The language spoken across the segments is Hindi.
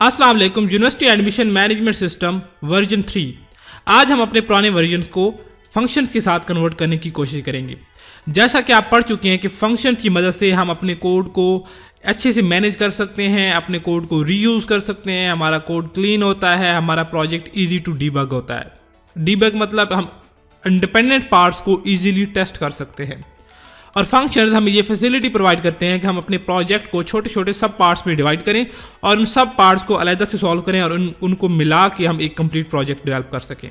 अस्सलाम वालेकुम। University admission management system version 3। आज हम अपने पुराने वर्जन्स को फंक्शंस के साथ कन्वर्ट करने की कोशिश करेंगे। जैसा कि आप पढ़ चुके हैं कि फंक्शंस की मदद से हम अपने कोड को अच्छे से मैनेज कर सकते हैं, अपने कोड को रीयूज़ कर सकते हैं, हमारा कोड क्लीन होता है, हमारा प्रोजेक्ट ईजी टू डीबग होता है। डीबग मतलब हम इंडिपेंडेंट पार्ट्स को ईजीली टेस्ट कर सकते हैं। और फंक्शंस हमें ये फैसिलिटी प्रोवाइड करते हैं कि हम अपने प्रोजेक्ट को छोटे छोटे सब पार्ट्स में डिवाइड करें और उन सब पार्ट्स को अलग से सॉल्व करें और उनको मिला के हम एक कंप्लीट प्रोजेक्ट डेवलप कर सकें।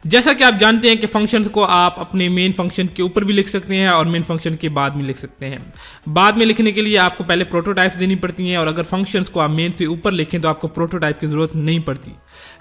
जैसा कि आप जानते हैं कि फंक्शंस को आप अपने मेन फंक्शन के ऊपर भी लिख सकते हैं और मेन फंक्शन के बाद में लिख सकते हैं। बाद में लिखने के लिए आपको पहले प्रोटोटाइप्स देनी पड़ती हैं, और अगर फंक्शंस को आप मेन से ऊपर लिखें तो आपको प्रोटोटाइप की ज़रूरत नहीं पड़ती।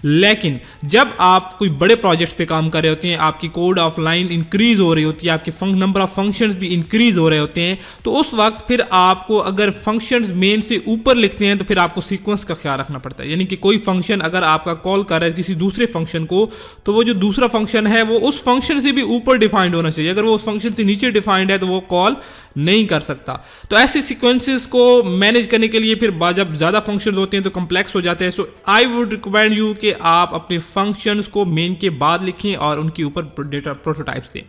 लेकिन जब आप कोई बड़े प्रोजेक्ट्स पे काम कर रहे होते हैं, आपकी कोड ऑफ लाइन इंक्रीज हो रही होती है, आपके नंबर ऑफ फंक्शंस भी इंक्रीज हो रहे होते हैं, तो उस वक्त फिर आपको अगर फंक्शंस मेन से ऊपर लिखते हैं तो फिर आपको सीक्वेंस का ख्याल रखना पड़ता है। यानी कि कोई फंक्शन अगर आपका कॉल कर रहा है किसी दूसरे फंक्शन को, तो वो जो दूसरा फंक्शन है वो उस फंक्शन से भी ऊपर डिफाइंड होना चाहिए। अगर वो उस फंक्शन से नीचे डिफाइंड है तो वो कॉल नहीं कर सकता। तो ऐसे सीक्वेंसेस को मैनेज करने के लिए फिर जब ज़्यादा फंक्शंस होते हैं तो कम्प्लेक्स हो जाते हैं। सो आई वुड रिकमेंड यू कि आप अपने फंक्शंस को मेन के बाद लिखें और उनके ऊपर डेटा प्रोटोटाइप्स दें।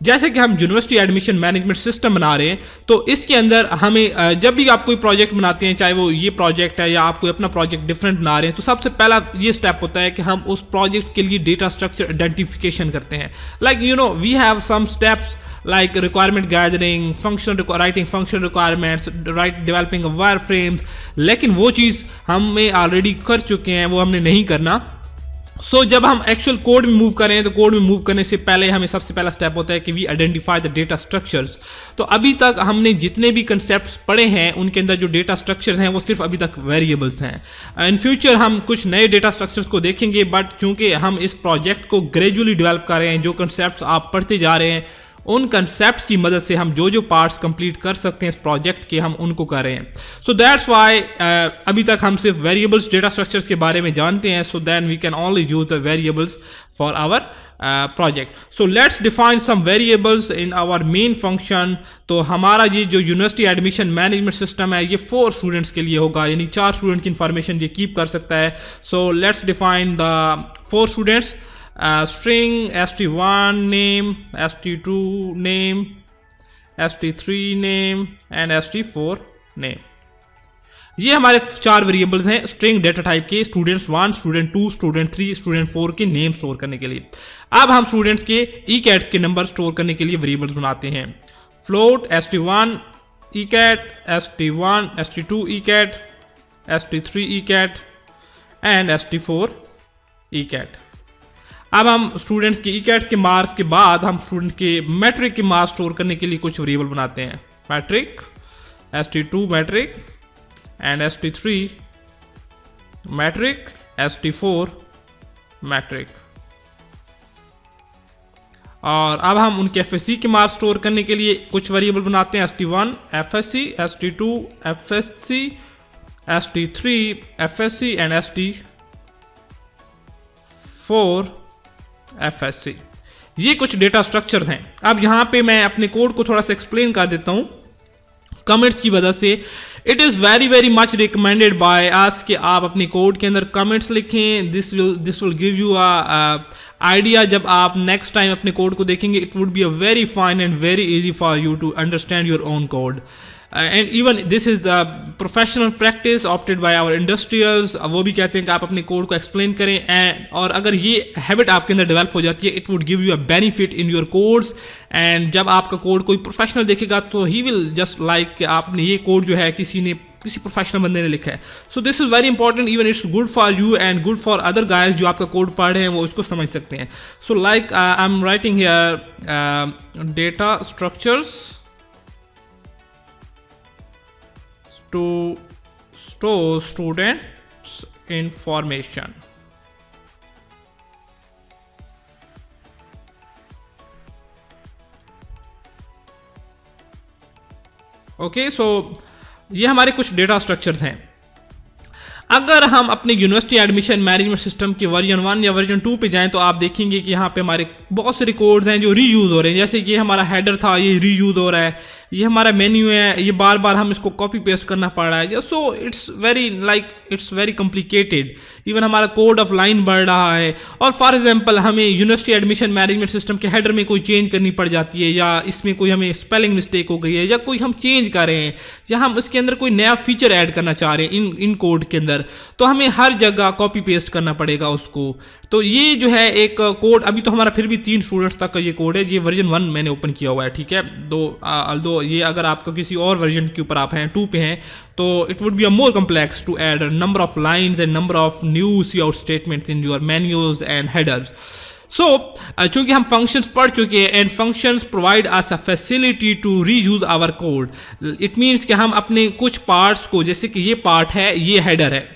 जैसे कि हम यूनिवर्सिटी एडमिशन मैनेजमेंट सिस्टम बना रहे हैं, तो इसके अंदर हमें जब भी आप कोई प्रोजेक्ट बनाते हैं, चाहे वो ये प्रोजेक्ट है या आप कोई अपना प्रोजेक्ट डिफरेंट बना रहे हैं, तो सबसे पहला ये स्टेप होता है कि हम उस प्रोजेक्ट के लिए डेटा स्ट्रक्चर आइडेंटिफिकेशन करते हैं। Like we have some steps like requirement gathering, writing function requirements, developing wireframes, लेकिन वो चीज़ हमें ऑलरेडी कर चुके हैं, वो हमने नहीं करना। जब हम एक्चुअल कोड में मूव करें तो कोड में मूव करने से पहले हमें सबसे पहला स्टेप होता है कि we identify the data structures. तो अभी तक हमने जितने भी कंसेप्ट्स पढ़े हैं उनके अंदर जो डेटा स्ट्रक्चर्स हैं वो सिर्फ अभी तक वेरिएबल्स हैं। इन फ्यूचर हम कुछ नए डेटा स्ट्रक्चर्स को देखेंगे, बट चूंकि हम इस प्रोजेक्ट को ग्रेजुअली डेवलप कर रहे हैं, जो कंसेप्ट्स आप पढ़ते जा रहे हैं उन कंसेप्ट्स की मदद से हम जो पार्ट्स कंप्लीट कर सकते हैं इस प्रोजेक्ट के, हम उनको कर रहे हैं। सो दैट्स व्हाई अभी तक हम सिर्फ वेरिएबल्स डेटा स्ट्रक्चर्स के बारे में जानते हैं। So then we can only use the variables for our project. So let's define some variables in our main function. तो हमारा ये जो यूनिवर्सिटी एडमिशन मैनेजमेंट सिस्टम है ये 4 स्टूडेंट्स के लिए होगा, यानी 4 स्टूडेंट की इंफॉर्मेशन ये कीप कर सकता है। सो let's define the 4 students. String st1 name, st2 name, st3 name and st4 name। ये हमारे 4 वेरिएबल्स हैं स्ट्रिंग डेटा टाइप के, स्टूडेंट्स 1, स्टूडेंट 2, स्टूडेंट 3, स्टूडेंट 4 के नेम स्टोर करने के लिए। अब हम स्टूडेंट्स के ईकैट्स के नंबर स्टोर करने के लिए वेरिएबल्स बनाते हैं। फ्लोट st1 ईकैट, st1 st2 ईकैट, st3 ईकैट एंड st4 ईकैट। अब हम स्टूडेंट्स के ईकैट्स के मार्क्स के बाद हम स्टूडेंट्स के मैट्रिक के मार्क्स स्टोर करने के लिए कुछ वेरिएबल बनाते हैं। Matrix st2 matrix and st3 matrix, st4 matrix. और अब हम उनके FSC के मार्क्स स्टोर करने के लिए कुछ वेरिएबल बनाते हैं। st1 FSC, st2 FSC, st3 FSC and st4 FSC। ये कुछ डेटा स्ट्रक्चर हैं। अब यहाँ पे मैं अपने कोड को थोड़ा सा एक्सप्लेन कर देता हूँ कमेंट्स की वजह से। It is very very much recommended by us कि आप अपने कोड के अंदर कमेंट्स लिखें। This will give you idea. जब आप नेक्स्ट टाइम अपने कोड को देखेंगे it would be a very fine and very easy for you to understand your own code. And even this is the professional practice opted by our industrials. वो भी कहते हैं कि आप अपने कोड को एक्सप्लेन करें, एंड और अगर ये हैबिट आपके अंदर डेवलप हो जाती है it would give you a benefit in your codes. And जब आपका कोड कोई प्रोफेशनल देखेगा तो ही विल जस्ट लाइक आपने ये कोड जो है किसी प्रोफेशनल बंदे ने लिखा है। So this is very important, even it's good for you and good for other guys जो आपका कोड पढ़ रहे हैं वो इसको समझ सकते हैं। So like I am writing here data structures to store students information। Okay, so ये हमारे कुछ डेटा स्ट्रक्चर्स हैं। अगर हम अपने यूनिवर्सिटी एडमिशन मैनेजमेंट सिस्टम के वर्जन 1 या वर्जन 2 पे जाएं तो आप देखेंगे कि यहाँ पे हमारे बहुत सारे कोड्स हैं जो रीयूज़ हो रहे हैं। जैसे कि हमारा हेडर था, ये रीयूज़ हो रहा है, ये हमारा मेन्यू है, ये बार बार हम इसको कॉपी पेस्ट करना पड़ रहा है। So it's very complicated. Even हमारा कोड ऑफ लाइन बढ़ रहा है। और फॉर एग्जांपल हमें यूनिवर्सिटी एडमिशन मैनेजमेंट सिस्टम के हेडर में कोई चेंज करनी पड़ जाती है, या इसमें कोई हमें स्पेलिंग मिस्टेक हो गई है, या कोई हम चेंज कर रहे हैं, या हम इसके अंदर कोई नया फीचर ऐड करना चाह रहे हैं इन कोड के अंदर, तो हमें हर जगह कॉपी पेस्ट करना पड़ेगा उसको। तो ये जो है एक कोड, अभी तो हमारा फिर भी 3 स्टूडेंट्स तक का ये कोड है। ये वर्जन 1 मैंने ओपन किया हुआ है, ठीक है। दो ये अगर आपका किसी और वर्जन के ऊपर आप हैं 2 पे हैं तो it would be a more complex to add number of lines and number of new cout statements in your menus and headers. So चूंकि हम फंक्शंस पढ़ चुके हैं and functions provide us a facility to reuse our code, it means कि हम अपने कुछ पार्ट्स को, जैसे कि ये पार्ट है, ये हेडर है,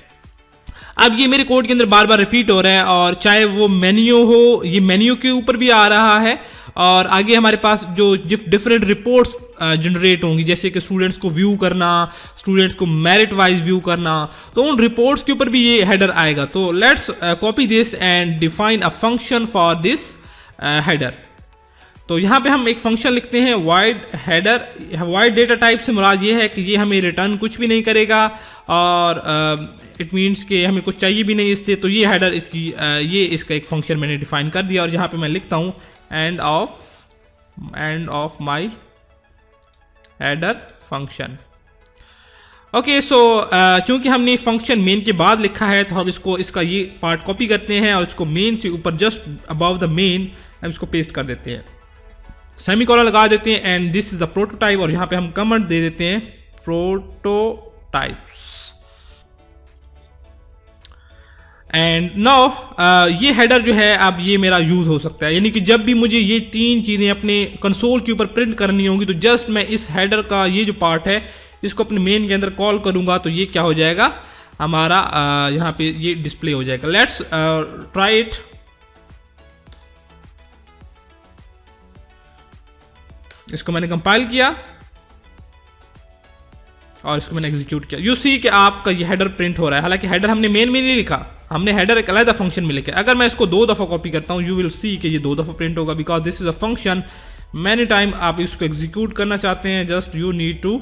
अब ये मेरे कोड के अंदर बार बार रिपीट हो रहा है, और चाहे वो मेन्यू हो, ये मेन्यू के ऊपर भी आ रहा है, और आगे हमारे पास जो डिफरेंट रिपोर्ट्स जनरेट होंगी, जैसे कि स्टूडेंट्स को व्यू करना, स्टूडेंट्स को मेरिट वाइज व्यू करना, तो उन रिपोर्ट्स के ऊपर भी ये हेडर आएगा। तो let's copy this and define a function for this header. तो यहाँ पे हम एक फंक्शन लिखते हैं wide header. Wide data type से मुराद ये है कि ये हमें रिटर्न कुछ भी नहीं करेगा, और इट मीन्स कि हमें कुछ चाहिए भी नहीं इससे। तो ये हेडर इसकी ये इसका एक फंक्शन मैंने डिफाइन कर दिया, और यहाँ पे मैं लिखता हूँ and of my header function. Okay, so चूंकि हमने फंक्शन मेन के बाद लिखा है तो हम इसका ये पार्ट कॉपी करते हैं और इसको मेन से ऊपर जस्ट अबव द मेन हम इसको पेस्ट कर देते हैं, सेमीकोलन लगा देते हैं, and this is the prototype, और यहाँ पे हम कमेंट दे देते हैं प्रोटोटाइप्स। एंड नाउ ये हेडर जो है अब ये मेरा यूज हो सकता है, यानी कि जब भी मुझे ये 3 चीज़ें अपने कंसोल के ऊपर प्रिंट करनी होंगी तो जस्ट मैं इस हेडर का ये जो पार्ट है इसको अपने मेन के अंदर कॉल करूंगा तो ये क्या हो जाएगा, हमारा यहाँ पे ये डिस्प्ले हो जाएगा। Let's try it. इसको मैंने कंपाइल किया और इसको मैंने एग्जीक्यूट किया। यू सी कि आपका ये हेडर प्रिंट हो रहा है, हालांकि हेडर हमने मेन में नहीं लिखा, हमने हेडर एक अलग फंक्शन में लिखा है। अगर मैं इसको 2 दफ़ा कॉपी करता हूँ यू विल सी कि ये 2 दफ़ा प्रिंट होगा, because this is a function. Many time आप इसको एग्जीक्यूट करना चाहते हैं, just you need to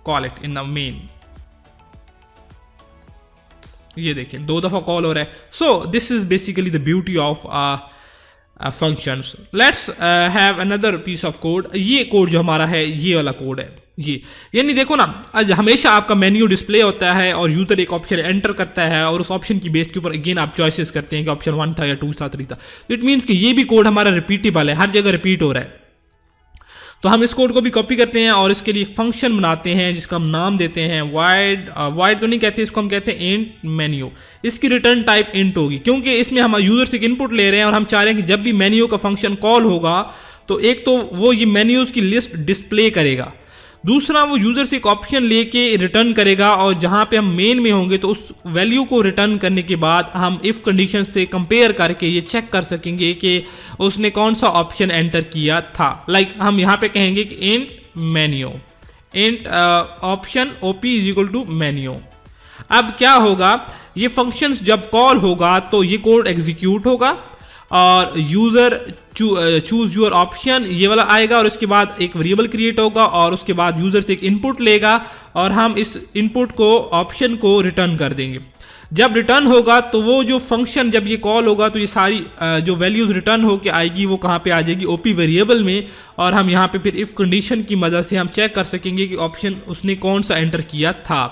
call it in the main. ये देखिए 2 दफ़ा कॉल हो रहा है। So this is basically the beauty of functions. Let's have another piece of code. ये कोड जो हमारा है ये वाला कोड है ये, यानी देखो ना, आज हमेशा आपका मेन्यू डिस्प्ले होता है और यूजर एक ऑप्शन एंटर करता है और उस ऑप्शन की बेस के ऊपर अगेन आप चॉइसेस करते हैं कि ऑप्शन 1 था या 2 था 3 था। इट मीन्स कि ये भी कोड हमारा रिपीटेबल है, हर जगह रिपीट हो रहा है। तो हम इस कोड को भी कॉपी करते हैं और इसके लिए फंक्शन बनाते हैं जिसका हम नाम देते हैं वाइड तो नहीं कहते, इसको हम कहते हैं इंट मेन्यू। इसकी रिटर्न टाइप इंट होगी क्योंकि इसमें हम यूजर से इनपुट ले रहे हैं और हम चाह रहे हैं कि जब भी मेन्यू का फंक्शन कॉल होगा तो एक तो वो ये मेन्यूज की लिस्ट डिस्प्ले करेगा, दूसरा वो यूजर से एक ऑप्शन लेके रिटर्न करेगा और जहां पे हम मेन में होंगे तो उस वैल्यू को रिटर्न करने के बाद हम इफ कंडीशन से कंपेयर करके ये चेक कर सकेंगे कि उसने कौन सा ऑप्शन एंटर किया था। लाइक हम यहाँ पे कहेंगे कि int menu, int option op is equal to menu. अब क्या होगा, ये फंक्शंस जब कॉल होगा तो ये कोड एग्जीक्यूट होगा और यूजर चूज योर ऑप्शन ये वाला आएगा और उसके बाद एक वेरिएबल क्रिएट होगा और उसके बाद यूजर से एक इनपुट लेगा और हम इस इनपुट को ऑप्शन को रिटर्न कर देंगे। जब रिटर्न होगा तो वो जो फंक्शन जब ये कॉल होगा तो ये सारी जो वैल्यूज रिटर्न होके आएगी वो कहाँ पे आ जाएगी, ओपी वेरिएबल में, और हम यहाँ पे फिर इफ कंडीशन की मदद से हम चेक कर सकेंगे कि ऑप्शन उसने कौन सा एंटर किया था।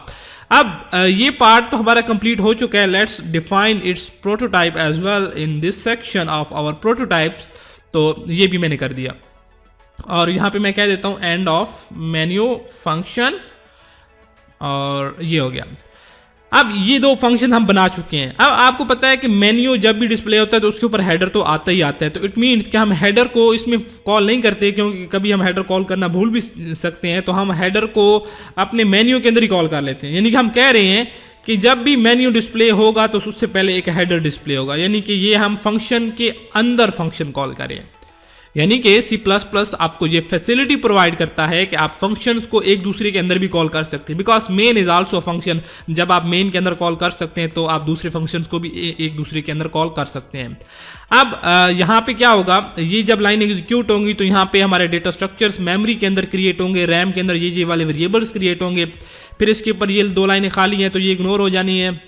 अब ये पार्ट तो हमारा कंप्लीट हो चुका है। Let's define its prototype as well in this section of our prototypes. तो ये भी मैंने कर दिया और यहाँ पे मैं कह देता हूँ एंड ऑफ मेन्यू फंक्शन और ये हो गया। अब ये 2 फंक्शन हम बना चुके हैं। अब आपको पता है कि मेन्यू जब भी डिस्प्ले होता है तो उसके ऊपर हेडर तो आता ही आता है, तो इट मीन्स कि हम हेडर को इसमें कॉल नहीं करते क्योंकि कभी हम हेडर कॉल करना भूल भी सकते हैं, तो हम हेडर को अपने मेन्यू के अंदर ही कॉल कर लेते हैं। यानी कि हम कह रहे हैं कि जब भी मेन्यू डिस्प्ले होगा तो उससे पहले एक हेडर डिस्प्ले होगा, यानी कि ये हम फंक्शन के अंदर फंक्शन कॉल करें। यानी कि सी प्लस प्लस आपको ये फैसिलिटी प्रोवाइड करता है कि आप फंक्शंस को एक दूसरे के अंदर भी कॉल कर सकते हैं, because main is also function. जब आप मेन के अंदर कॉल कर सकते हैं तो आप दूसरे फंक्शंस को भी एक दूसरे के अंदर कॉल कर सकते हैं। अब यहाँ पे क्या होगा, ये जब लाइन एग्जीक्यूट होंगी तो यहाँ पे हमारे डेटा स्ट्रक्चर्स मेमोरी के अंदर क्रिएट होंगे, रैम के अंदर ये वाले वेरिएबल्स क्रिएट होंगे। फिर इसके ऊपर ये 2 लाइनें खाली हैं तो ये इग्नोर हो जानी है।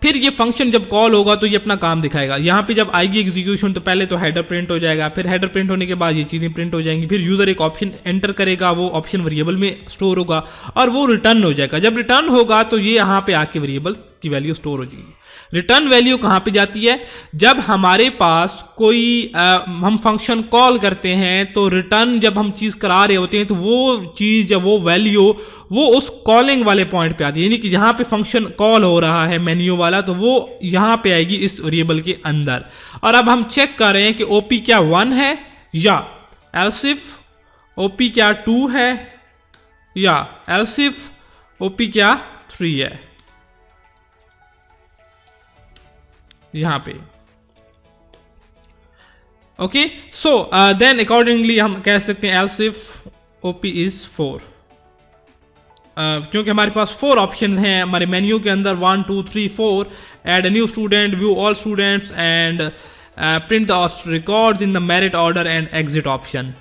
फिर ये फंक्शन जब कॉल होगा तो ये अपना काम दिखाएगा। यहाँ पे जब आएगी एग्जीक्यूशन तो पहले तो हेडर प्रिंट हो जाएगा, फिर हेडर प्रिंट होने के बाद ये चीज़ें प्रिंट हो जाएंगी। फिर यूज़र एक ऑप्शन एंटर करेगा, वो ऑप्शन वेरिएबल में स्टोर होगा और वो रिटर्न हो जाएगा। जब रिटर्न होगा तो ये यहाँ पे आके वेरिएबल्स की वैल्यू स्टोर हो जाएगी। रिटर्न वैल्यू कहाँ पे जाती है, जब हमारे पास कोई हम फंक्शन कॉल करते हैं तो रिटर्न जब हम चीज़ करा रहे होते हैं तो वो चीज़ या वो वैल्यू वो उस कॉलिंग वाले पॉइंट पे आती है। यानी कि जहाँ पे फंक्शन कॉल हो रहा है मेन्यू वाला तो वो यहाँ पे आएगी इस वेरिएबल के अंदर। और अब हम चेक कर रहे हैं कि ओपी क्या 1 है या एल्सिफ ओपी क्या 2 है या एल्सिफ ओपी क्या 3 है यहां पे। ओके, सो देन अकॉर्डिंगली हम कह सकते हैं एल्सिफ ओपी इज 4, क्योंकि हमारे पास 4 ऑप्शन हैं हमारे मेन्यू के अंदर 1 2 3 4। Add a new student, view all students and print the records in the merit order and exit option.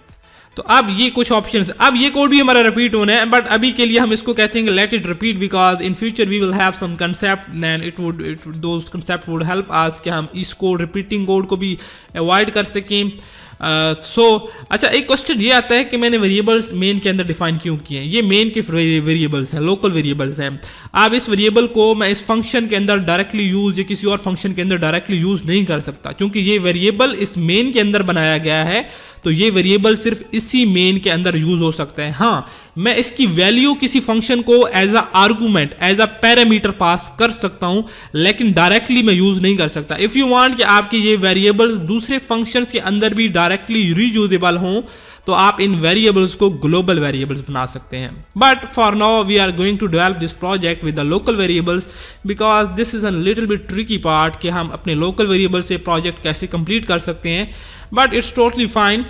तो अब ये कुछ ऑप्शन, अब ये कोड भी हमारा रिपीट होना है, बट अभी के लिए हम इसको कहते हैं कि let it repeat, because in future we will have some concept then it would those concept would help us कि हम इस कोड रिपीटिंग कोड को भी अवॉइड कर सकें। अच्छा, एक क्वेश्चन ये आता है कि मैंने वेरिएबल्स मेन के अंदर डिफाइन क्यों किए हैं। ये मेन के वेरिएबल्स हैं, लोकल वेरिएबल्स हैं। अब इस वेरिएबल को मैं इस फंक्शन के अंदर डायरेक्टली यूज या किसी और फंक्शन के अंदर डायरेक्टली यूज नहीं कर सकता, क्योंकि ये वेरिएबल इस मेन के अंदर बनाया गया है, तो ये वेरिएबल सिर्फ इसी मेन के अंदर यूज हो सकता है। हाँ, मैं इसकी वैल्यू किसी फंक्शन को as a argument, as a parameter pass कर सकता हूं, लेकिन डायरेक्टली मैं यूज नहीं कर सकता। इफ यू वांट कि आपके ये वेरिएबल दूसरे फंक्शंस के अंदर भी डायरेक्टली रीयूजेबल हों तो आप इन वेरिएबल्स को ग्लोबल वेरिएबल्स बना सकते हैं। But for now we are going to develop this project with the local variables, because this is a little bit tricky part कि हम अपने लोकल वेरिएबल से प्रोजेक्ट कैसे कंप्लीट कर सकते हैं। But it's totally fine.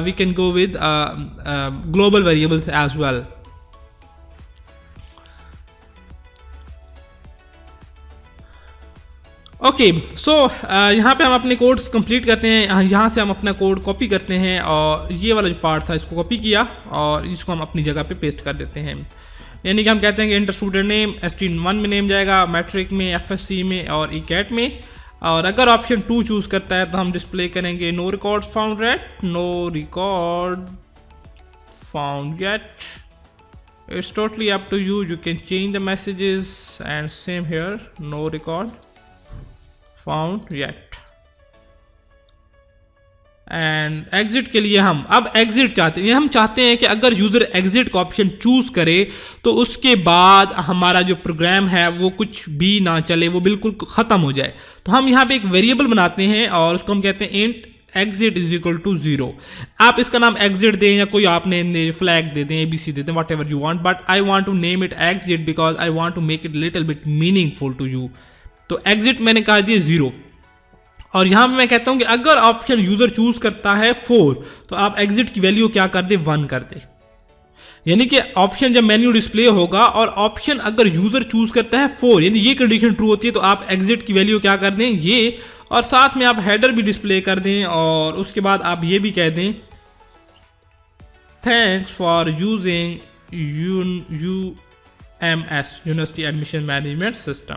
We can go with global variables as well. Okay, so यहाँ पे हम अपने कोड्स कंप्लीट करते हैं। यहाँ से हम अपना कोड कॉपी करते हैं और ये वाला जो पार्ट था इसको कॉपी किया और इसको हम अपनी जगह पे पेस्ट कर देते हैं। यानी कि हम कहते हैं कि इंटर स्टूडेंट नेम ST1 में नेम जाएगा, मैट्रिक में, FSC में और ECAT में। और अगर ऑप्शन 2 चूज करता है तो हम डिस्प्ले करेंगे no record found yet, no record found yet. It's totally up to you, you can change the messages and same here, no record found yet. And exit के लिए हम अब एग्जिट चाहते हैं। हम चाहते हैं कि अगर यूजर एग्जिट का ऑप्शन चूज करे तो उसके बाद हमारा जो प्रोग्राम है वो कुछ भी ना चले, वो बिल्कुल खत्म हो जाए। तो हम यहाँ पे एक वेरिएबल बनाते हैं और उसको हम कहते हैं int exit is equal to 0। आप इसका नाम एग्जिट दें या कोई आपने फ्लैग दे दें, ABC दे दें, whatever you want, but I want to name it exit because I want to make it little bit meaningful to you. तो एग्जिट मैंने कहा दिया 0। और यहां पे मैं कहता हूं कि अगर ऑप्शन यूजर चूज करता है 4 तो आप एग्जिट की वैल्यू क्या कर दे, 1 कर दे। यानी कि ऑप्शन जब मेन्यू डिस्प्ले होगा और ऑप्शन अगर यूजर चूज करता है 4, यानी ये कंडीशन ट्रू होती है, तो आप एग्जिट की वैल्यू क्या कर दें, ये। और साथ में आप हेडर भी डिस्प्ले कर दें और उसके बाद आप ये भी कह दें thanks for using UMS university admission management system.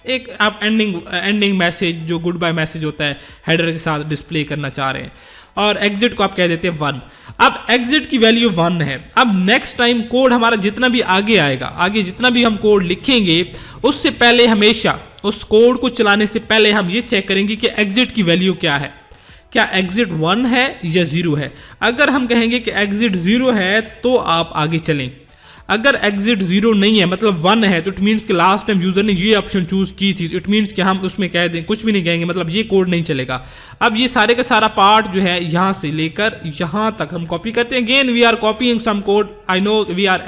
एक आप एंडिंग मैसेज जो गुड बाय मैसेज होता है हेडर के साथ डिस्प्ले करना चाह रहे हैं। और एग्जिट को आप कह देते हैं 1। अब एग्जिट की वैल्यू 1 है। अब नेक्स्ट टाइम कोड हमारा जितना भी आगे आएगा, आगे जितना भी हम कोड लिखेंगे, उससे पहले हमेशा उस कोड को चलाने से पहले हम ये चेक करेंगे कि एग्जिट की वैल्यू क्या है, क्या एग्जिट 1 है या 0 है। अगर हम कहेंगे कि एग्जिट 0 है तो आप आगे चलें। अगर एग्जिट 0 नहीं है, मतलब 1 है, तो इट मीन्स कि लास्ट टाइम यूजर ने ये ऑप्शन चूज की थी, इट मीन्स कि हम उसमें कह दें, कुछ भी नहीं कहेंगे, मतलब ये कोड नहीं चलेगा। अब ये सारे का सारा पार्ट जो है यहाँ से लेकर यहाँ तक हम कॉपी करते हैं। Again we are copying some code, I know we are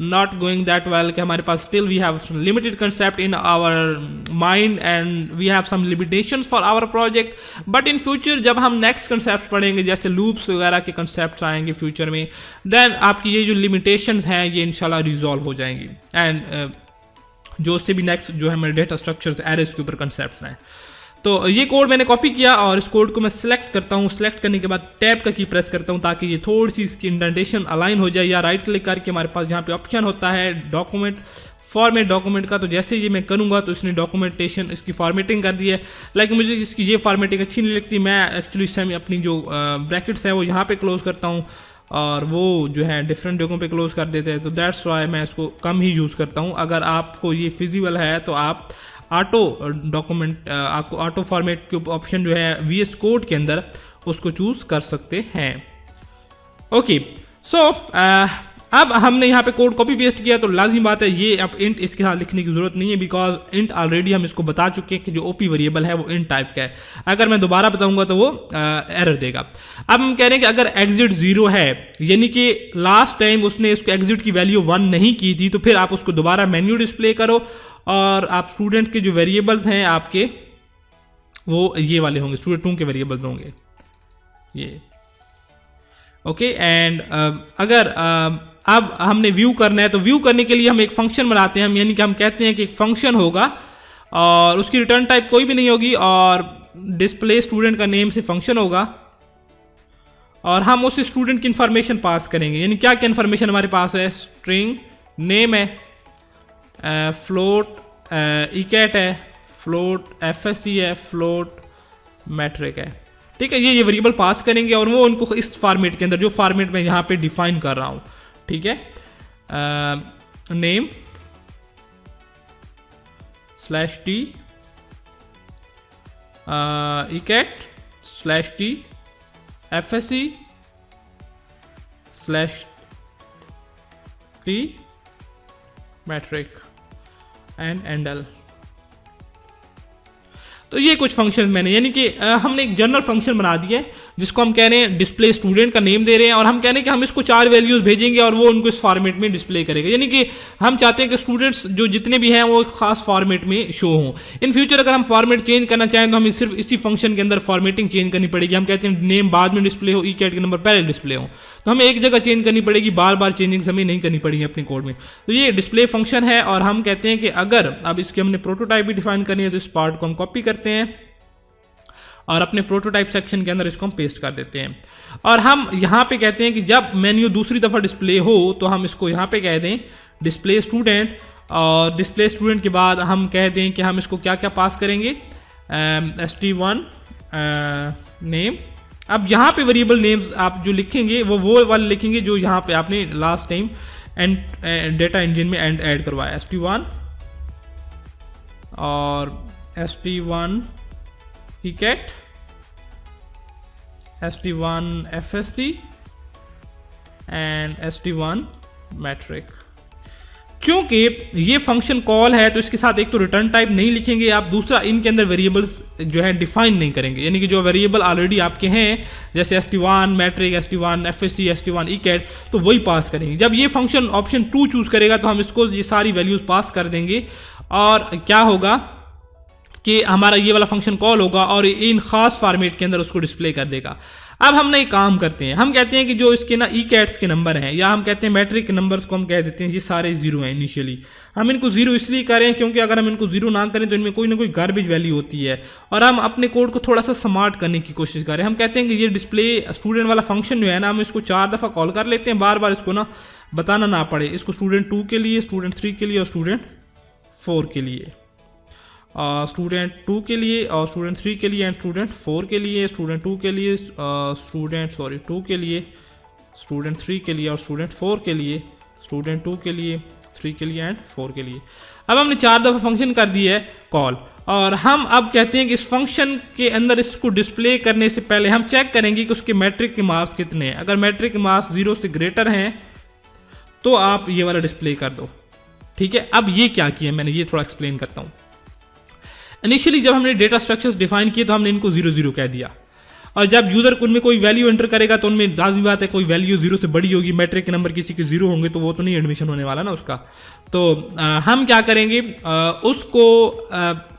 not going that well, कि हमारे पास still we have limited concept in our mind and we have some limitations for our project, but in future जब हम नेक्स्ट कंसेप्ट पढ़ेंगे, जैसे लूप्स वगैरह के कंसेप्ट आएंगे फ्यूचर में, देन आपकी ये जो लिमिटेशंस हैं ये इंशाल्लाह रिजॉल्व हो जाएंगी। एंड जो उससे भी नेक्स्ट जो है मेरे डेटा स्ट्रक्चर्स एरेस के ऊपर कंसेप्ट हैं। तो ये कोड मैंने कॉपी किया और इस कोड को मैं सिलेक्ट करता हूँ। सिलेक्ट करने के बाद टैब का की प्रेस करता हूँ ताकि ये थोड़ी सी इसकी इंडेंटेशन अलाइन हो जाए, या राइट क्लिक करके हमारे पास जहाँ पे ऑप्शन होता है डॉक्यूमेंट फॉर्मेट डॉक्यूमेंट का, तो जैसे ये मैं करूँगा तो इसने डॉक्यूमेंटेशन इसकी फॉर्मेटिंग कर दी है। लेकिन मुझे इसकी ये फॉर्मेटिंग अच्छी नहीं लगती, मैं एक्चुअली इसमें अपनी जो ब्रैकेट्स है वो यहाँ पे क्लोज करता हूँ और वो जो है डिफरेंट जगहों पे क्लोज कर देते हैं, तो दैट्स वाई मैं इसको कम ही यूज़ करता हूँ। अगर आपको ये फिजिबल है तो आप ऑटो डॉक्यूमेंट आपको ऑटो फॉर्मेट के ऑप्शन जो है VS कोड के अंदर उसको चूज़ कर सकते हैं। ओके, सो अब हमने यहाँ पे कोड कॉपी पेस्ट किया, तो लाजिम बात है ये अब इंट इसके साथ लिखने की ज़रूरत नहीं है, बिकॉज इंट ऑलरेडी हम इसको बता चुके हैं कि जो OP वेरिएबल है वो इंट टाइप का है। अगर मैं दोबारा बताऊंगा तो वो एरर देगा। अब हम कह रहे हैं कि अगर एग्जिट 0 है, यानी कि लास्ट टाइम उसने इसको एग्जिट की वैल्यू 1 नहीं की थी, तो फिर आप उसको दोबारा मेन्यू डिस्प्ले करो और आप स्टूडेंट के जो वेरिएबल्स हैं आपके वो ये वाले होंगे, स्टूडेंट 2 के वेरिएबल्स होंगे ये। ओके, एंड अगर अब हमने व्यू करना है, तो व्यू करने के लिए हम एक फंक्शन बनाते हैं, हम यानी कि हम कहते हैं कि एक फंक्शन होगा और उसकी रिटर्न टाइप कोई भी नहीं होगी और डिस्प्ले स्टूडेंट का नेम से फंक्शन होगा और हम उस स्टूडेंट की इंफॉर्मेशन पास करेंगे। यानी क्या क्या इंफॉर्मेशन हमारे पास है, स्ट्रिंग नेम है, फ्लोट इकैट है, फ्लोट FSC है, फ्लोट मैट्रिक है। ठीक है, ये वेरिएबल पास करेंगे और वो उनको इस फॉर्मेट के अंदर, जो फॉर्मेट मैं यहाँ पे डिफाइन कर रहा हूँ, ठीक है, नेम /t इकैट /t FSC /t matric and endl. तो ये कुछ फंक्शन मैंने, यानी कि हमने एक जनरल फंक्शन बना दिया है जिसको हम कह रहे हैं डिस्प्ले स्टूडेंट का नेम दे रहे हैं और हम कह रहे हैं कि हम इसको 4 वैल्यूज भेजेंगे और वो उनको इस फॉर्मेट में डिस्प्ले करेगा। यानी कि हम चाहते हैं कि स्टूडेंट्स जो जितने भी हैं वो एक खास फॉर्मेट में शो हों। इन फ्यूचर अगर हम फॉर्मेट चेंज करना चाहें तो हमें सिर्फ इसी फंक्शन के अंदर फॉर्मेटिंग चेंज करनी पड़ेगी। हम कहते हैं नेम बाद में डिस्प्ले हो, इकैट के नंबर पहले डिस्प्ले हो, तो हमें एक जगह चेंज करनी पड़ेगी, बार बार चेंजिंग हमें नहीं करनी पड़ेगी अपने कोड में। तो ये डिस्प्ले फंक्शन है और हम कहते हैं कि अगर अब इसकी हमने प्रोटोटाइप भी डिफाइन करनी है तो इस पार्ट को हम कॉपी करते हैं और अपने प्रोटोटाइप सेक्शन के अंदर इसको हम पेस्ट कर देते हैं। और हम यहाँ पे कहते हैं कि जब मेन्यू दूसरी दफ़ा डिस्प्ले हो तो हम इसको यहाँ पे कह दें डिस्प्ले स्टूडेंट, और डिस्प्ले स्टूडेंट के बाद हम कह दें कि हम इसको क्या क्या पास करेंगे, ST1 नेम। अब यहाँ पे वेरिएबल नेम्स आप जो लिखेंगे वो वाले लिखेंगे जो यहाँ पे आपने last time and data engine में ऐड करवाया, ST1 और ST1 इकैट, ST1 FSC and ST1 matric. क्योंकि ये फंक्शन कॉल है तो इसके साथ एक तो रिटर्न टाइप नहीं लिखेंगे आप, दूसरा इनके अंदर वेरिएबल्स जो है डिफाइन नहीं करेंगे। यानी कि जो वेरिएबल ऑलरेडी आपके हैं जैसे ST1 matric, ST1 FSC, ST1 इकैट, तो वही पास करेंगे। जब ये फंक्शन ऑप्शन 2 चूज करेगा तो हम इसको ये सारी वैल्यूज पास कर देंगे और क्या होगा कि हमारा ये वाला फंक्शन कॉल होगा और इन खास फॉर्मेट के अंदर उसको डिस्प्ले कर देगा। अब हम एक काम करते हैं, हम कहते हैं कि जो इसके ना इकैट्स के नंबर हैं या हम कहते हैं मैट्रिक के नंबर्स को हम कह देते हैं ये सारे 0 हैं इनिशियली। हम इनको 0 इसलिए करें क्योंकि अगर हम इनको 0 ना करें तो इनमें कोई ना कोई गार्बेज वैल्यू होती है और हम अपने कोड को थोड़ा सा स्मार्ट करने की कोशिश करें। हम कहते हैं कि ये डिस्प्ले स्टूडेंट वाला फंक्शन जो है ना, हम इसको 4 दफ़ा कॉल कर लेते हैं, बार बार इसको ना बताना ना पड़े। इसको स्टूडेंट 2 के लिए, स्टूडेंट 3 के लिए और स्टूडेंट 4 के लिए, स्टूडेंट 2 के लिए और स्टूडेंट 3 के लिए एंड स्टूडेंट 4 के लिए, स्टूडेंट 2 के लिए, स्टूडेंट 2 के लिए, स्टूडेंट 3 के लिए और स्टूडेंट 4 के लिए, स्टूडेंट 2 के लिए, 3 के लिए एंड 4 के लिए। अब हमने 4 दफ़ा फंक्शन कर दिया है कॉल और हम अब कहते हैं कि इस फंक्शन के अंदर इसको डिस्प्ले करने से पहले हम चेक करेंगे कि उसके मैट्रिक के मार्क्स कितने हैं। अगर मैट्रिक के मार्क्स 0 से ग्रेटर हैं तो आप ये वाला डिस्प्ले कर दो। ठीक है, अब ये क्या किया मैंने, ये थोड़ा एक्सप्लेन करता हूँ। इनिशियली जब हमने डेटा स्ट्रक्चर्स डिफाइन किए तो हमने इनको 0 0 कह दिया और जब यूजर उनमें कोई वैल्यू एंटर करेगा तो उनमें लाजमी बात है कोई वैल्यू 0 से बड़ी होगी, मैट्रिक के नंबर किसी के 0 होंगे तो वो तो नहीं एडमिशन होने वाला ना उसका। तो हम क्या करेंगे,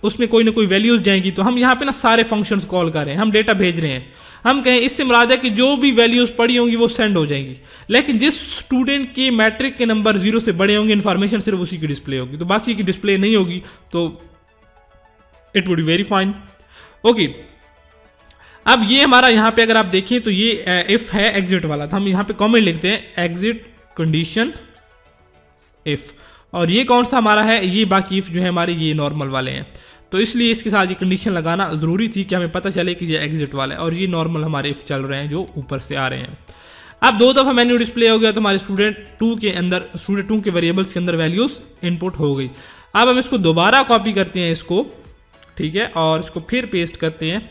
उसमें कोई ना कोई वैल्यूज जाएंगी, तो हम यहाँ पे ना सारे फंक्शंस कॉल कर रहे हैं, हम डेटा भेज रहे हैं, हम कहें इससे मुराद है कि जो भी वैल्यूज पड़ी होंगी वो सेंड हो जाएंगी, लेकिन जिस स्टूडेंट के मैट्रिक के नंबर 0 से बड़े होंगे इन्फॉर्मेशन सिर्फ उसी की डिस्प्ले होगी, तो बाकी की डिस्प्ले नहीं होगी, तो it would be very fine. Okay, अब ये हमारा यहाँ पे अगर आप देखें तो ये इफ है एग्जिट वाला, तो हम यहाँ पे कमेंट लिखते हैं एग्जिट कंडीशन इफ, और ये कौन सा हमारा है, ये बाकी इफ जो है हमारे ये नॉर्मल वाले हैं, तो इसलिए इसके साथ ये कंडीशन लगाना ज़रूरी थी कि हमें पता चले कि ये एग्जिट वाला है, और ये नॉर्मल हमारे इफ चल रहे हैं जो ऊपर से आ रहे हैं। अब 2 दफ़ा मेन्यू डिस्प्ले हो गया तो हमारे स्टूडेंट 2 के अंदर, स्टूडेंट 2 के वेरिएबल्स के अंदर वैल्यूज़ इनपुट हो गई। अब हम इसको दोबारा कॉपी करते हैं इसको, ठीक है, और इसको फिर पेस्ट करते हैं।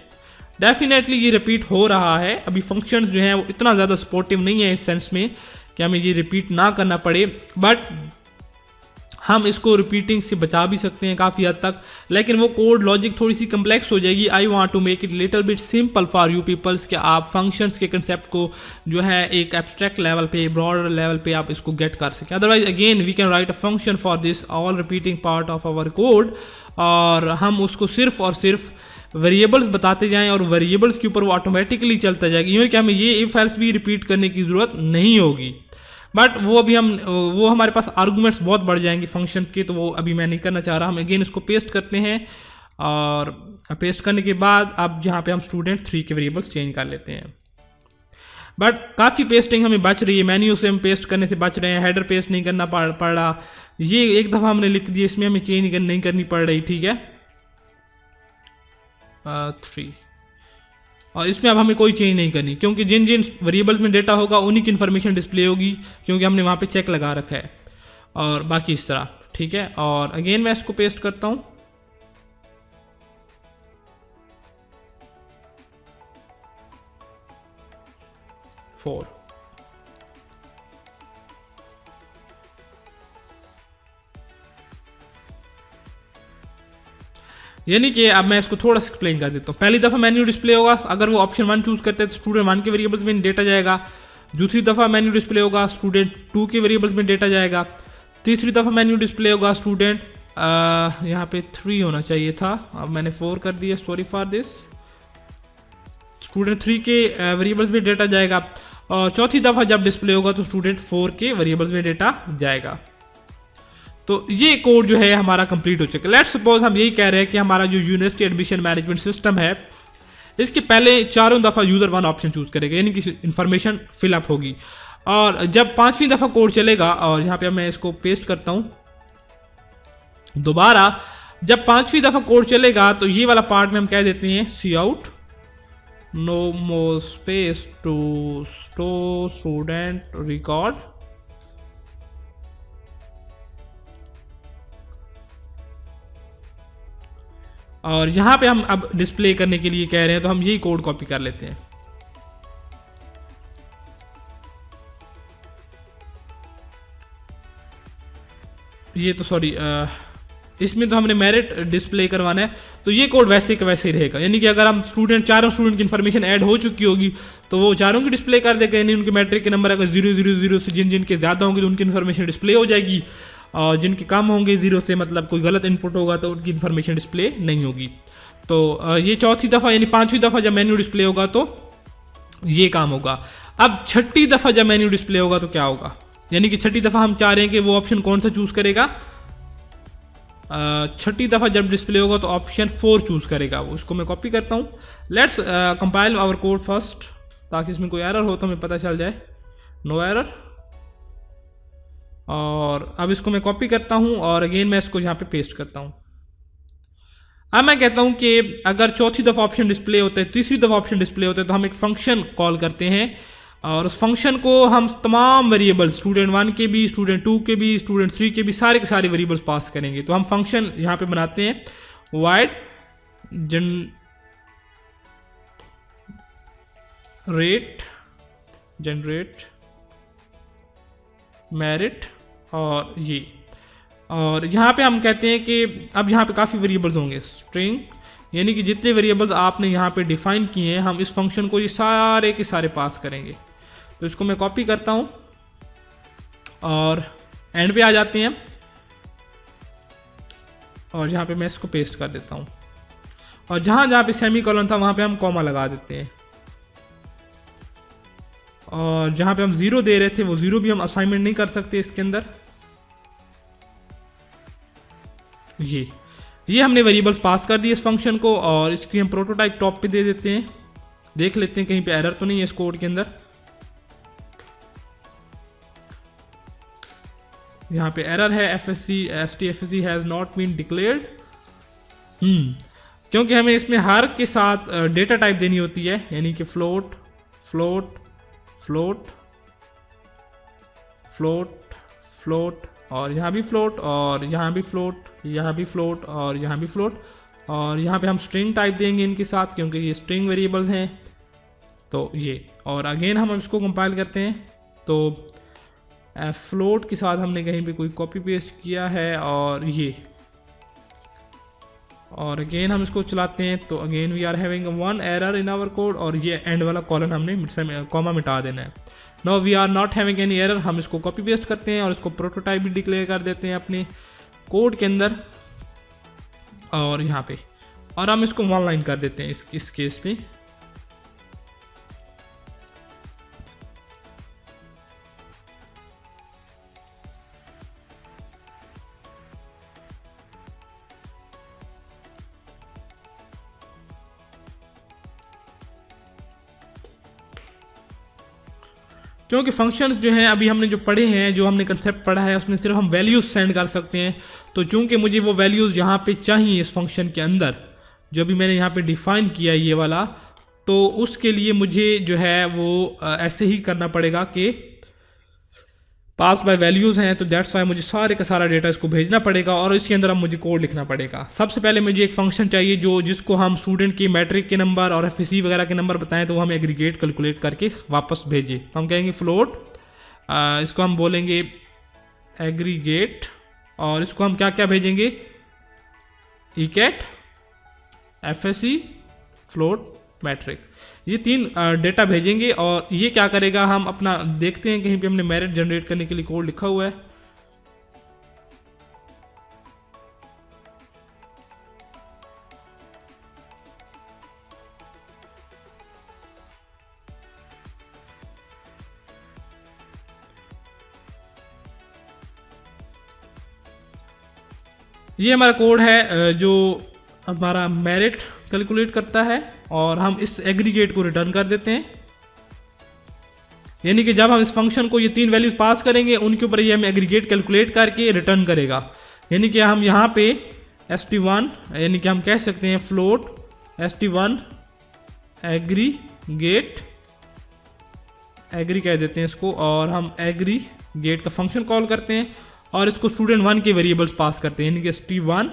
डेफिनेटली ये रिपीट हो रहा है, अभी फंक्शंस जो हैं वो इतना ज़्यादा सपोर्टिव नहीं है इस सेंस में कि हमें ये रिपीट ना करना पड़े, बट हम इसको रिपीटिंग से बचा भी सकते हैं काफ़ी हद तक, लेकिन वो कोड लॉजिक थोड़ी सी कम्प्लेक्स हो जाएगी। I want to make it little bit simple for you peoples कि आप फंक्शंस के कंसेप्ट को जो है एक एब्स्ट्रैक्ट लेवल पे, ब्रॉडर लेवल पे आप इसको गेट कर सकें। Otherwise again we can write a function for this all repeating part of our code, और हम उसको सिर्फ और सिर्फ वेरिएबल्स बताते जाएं और वेरिएबल्स के ऊपर वो ऑटोमेटिकली चलता जाएगा, इवन कि हमें ये इफ एल्स भी रिपीट करने की ज़रूरत नहीं होगी। बट वो अभी वो हमारे पास आर्गूमेंट्स बहुत बढ़ जाएंगे फंक्शन के, तो वो अभी मैं नहीं करना चाह रहा। हम अगेन इसको पेस्ट करते हैं, और पेस्ट करने के बाद अब जहाँ पे हम स्टूडेंट 3 के वेरिएबल्स चेंज कर लेते हैं, बट काफ़ी पेस्टिंग हमें बच रही है, मेन्यू से हम पेस्ट करने से बच रहे हैं, हेडर पेस्ट नहीं करना पड़ रहा, ये एक दफ़ा हमने लिख दिया, इसमें हमें चेंज नहीं करनी पड़ रही, ठीक है। 3 और इसमें अब हमें कोई चेंज नहीं करनी, क्योंकि जिन जिन वेरिएबल्स में डेटा होगा उन्हीं की इन्फॉर्मेशन डिस्प्ले होगी, क्योंकि हमने वहाँ पे चेक लगा रखा है, और बाकी इस तरह, ठीक है। और अगेन मैं इसको पेस्ट करता हूँ, फोर, यानी कि अब मैं इसको थोड़ा सा एक्सप्लेन कर देता हूँ। पहली दफ़ा मेन्यू डिस्प्ले होगा, अगर वो ऑप्शन 1 चूज़ करते हैं तो स्टूडेंट 1 के वेरिएबल्स में डेटा जाएगा। दूसरी दफ़ा मेन्यू डिस्प्ले होगा, स्टूडेंट 2 के वेरिएबल्स में डेटा जाएगा। तीसरी दफ़ा मेन्यू डिस्प्ले होगा, स्टूडेंट यहाँ पे 3 होना चाहिए था, अब मैंने 4 कर दिया, सॉरी फॉर दिस। स्टूडेंट 3 के वेरिएबल्स में डेटा जाएगा, और चौथी दफ़ा जब डिस्प्ले होगा तो स्टूडेंट 4 के वेरिएबल्स में डेटा जाएगा। तो ये कोड जो है हमारा कंप्लीट हो चुका है। लेट्स सपोज हम यही कह रहे हैं कि हमारा जो यूनिवर्सिटी एडमिशन मैनेजमेंट सिस्टम है, इसके पहले चारों दफ़ा यूज़र 1 ऑप्शन चूज़ करेगा, यानी कि इन्फॉर्मेशन फिलअप होगी, और जब 5वीं दफ़ा कोड चलेगा, और यहाँ पे मैं इसको पेस्ट करता हूँ दोबारा, जब 5वीं दफ़ा कोड चलेगा तो ये वाला पार्ट में हम कह देते हैं cout no more space to store student record, और यहाँ पे हम अब डिस्प्ले करने के लिए कह रहे हैं तो हम यही कोड कॉपी कर लेते हैं। ये तो सॉरी, इसमें तो हमने मेरिट डिस्प्ले करवाना है, तो ये कोड वैसे का वैसे ही रहेगा, यानी कि अगर हम चारों स्टूडेंट की इन्फॉर्मेशन ऐड हो चुकी होगी तो वो चारों की डिस्प्ले कर देगा, यानी उनके मैट्रिक के नंबर अगर 000 से जिन के ज़्यादा होंगे तो उनकी इन्फॉर्मेशन डिस्प्ले हो जाएगी, और जिनके कम होंगे 0 से, मतलब कोई गलत इनपुट होगा तो उनकी इन्फॉर्मेशन डिस्प्ले नहीं होगी। तो ये चौथी दफ़ा यानी 5वीं दफ़ा जब मेन्यू डिस्प्ले होगा तो ये काम होगा। अब 6ठी दफ़ा जब मेन्यू डिस्प्ले होगा तो क्या होगा, यानी कि 6ठी दफ़ा हम चाह रहे हैं कि वो ऑप्शन कौन सा चूज़ करेगा, 6ठी दफ़ा जब डिस्प्ले होगा तो ऑप्शन 4 चूज़ करेगा। वो इसको मैं कॉपी करता हूँ, let's compile our code first, ताकि इसमें कोई एरर हो तो हमें पता चल जाए, नो एरर। और अब इसको मैं कॉपी करता हूँ, और अगेन मैं इसको यहाँ पे पेस्ट करता हूँ। अब मैं कहता हूँ कि अगर चौथी दफ़ा ऑप्शन डिस्प्ले होता है, तीसरी दफ़ा ऑप्शन डिस्प्ले होता है, तो हम एक फंक्शन कॉल करते हैं, और उस फंक्शन को हम तमाम वेरिएबल स्टूडेंट 1 के भी, स्टूडेंट 2 के भी, स्टूडेंट 3 के भी सारे के सारे वेरिएबल्स पास करेंगे। तो हम फंक्शन यहाँ पे बनाते हैं वाइड जनरेट मेरिट, और यहाँ पे हम कहते हैं कि अब यहाँ पे काफ़ी वेरिएबल्स होंगे, स्ट्रिंग यानी कि जितने वेरिएबल्स आपने यहाँ पे डिफाइन किए हैं हम इस फंक्शन को ये सारे के सारे पास करेंगे। तो इसको मैं कॉपी करता हूँ और एंड पे आ जाते हैं और जहाँ पे मैं इसको पेस्ट कर देता हूँ और जहाँ जहाँ पे सेमी कॉलन था वहाँ पे हम कॉमा लगा देते हैं और जहाँ पे हम 0 दे रहे थे वो 0 भी हम असाइनमेंट नहीं कर सकते इसके अंदर। ये हमने वेरिएबल्स पास कर दिए इस फंक्शन को और इसकी हम प्रोटोटाइप टॉप पे दे देते हैं। देख लेते हैं कहीं पे एरर तो नहीं है इस कोड के अंदर। यहाँ पे एरर है stfsc has not been declared. क्योंकि हमें इसमें हर के साथ डेटा टाइप देनी होती है, यानी कि float float float float float और यहाँ भी फ्लोट और यहाँ भी फ्लोट, यहाँ भी फ्लोट और यहाँ भी फ्लोट और यहाँ पे हम स्ट्रिंग टाइप देंगे इनके साथ क्योंकि ये स्ट्रिंग वेरिएबल हैं। तो ये और अगेन हम इसको कंपाइल करते हैं तो फ्लोट के साथ हमने कहीं पे कोई कॉपी पेस्ट किया है और ये और अगेन हम इसको चलाते हैं तो again we are having one error in our code और ये एंड वाला कॉलन हमने कॉमा मिटा देना है। Now we are not having any error. हम इसको कॉपी पेस्ट करते हैं और इसको प्रोटोटाइप भी डिक्लेयर कर देते हैं अपने कोड के अंदर और यहाँ पे और हम इसको वन लाइन कर देते हैं इस केस पे। क्योंकि फंक्शंस जो हैं अभी हमने जो पढ़े हैं, जो हमने कंसेप्ट पढ़ा है उसमें सिर्फ हम वैल्यूज़ सेंड कर सकते हैं। तो चूंकि मुझे वो वैल्यूज़ यहाँ पे चाहिए इस फंक्शन के अंदर जो भी मैंने यहाँ पे डिफ़ाइन किया ये वाला, तो उसके लिए मुझे जो है वो ऐसे ही करना पड़ेगा कि पास बाय वैल्यूज़ हैं। तो दैट्स वाई मुझे सारे का सारा डेटा इसको भेजना पड़ेगा और इसके अंदर अब मुझे कोड लिखना पड़ेगा। सबसे पहले मुझे एक फंक्शन चाहिए जिसको हम स्टूडेंट की मैट्रिक के नंबर और एफएससी वगैरह के नंबर बताएं तो वो हम एग्रीगेट कैलकुलेट करके वापस भेजिए। तो हम कहेंगे फ्लोट, इसको हम बोलेंगे एग्रीगेट और इसको हम क्या क्या भेजेंगे, ईकेट, एफएससी, फ्लोट, मैट्रिक, ये 3 डेटा भेजेंगे। और ये क्या करेगा, हम अपना देखते हैं कहीं पे हमने मेरिट जनरेट करने के लिए कोड लिखा हुआ है। ये हमारा कोड है जो हमारा मेरिट कैलकुलेट करता है और हम इस एग्रीगेट को रिटर्न कर देते हैं। यानी कि जब हम इस फंक्शन को ये 3 वैल्यूज पास करेंगे उनके ऊपर ये हमें एग्रीगेट कैलकुलेट करके रिटर्न करेगा। यानी कि हम यहाँ पे st1 यानी कि हम कह सकते हैं फ्लोट st1 एग्रीगेट, एग्री कह देते हैं इसको और हम एग्रीगेट का फंक्शन कॉल करते हैं और इसको स्टूडेंट 1 के वेरिएबल्स पास करते हैं। यानी कि st1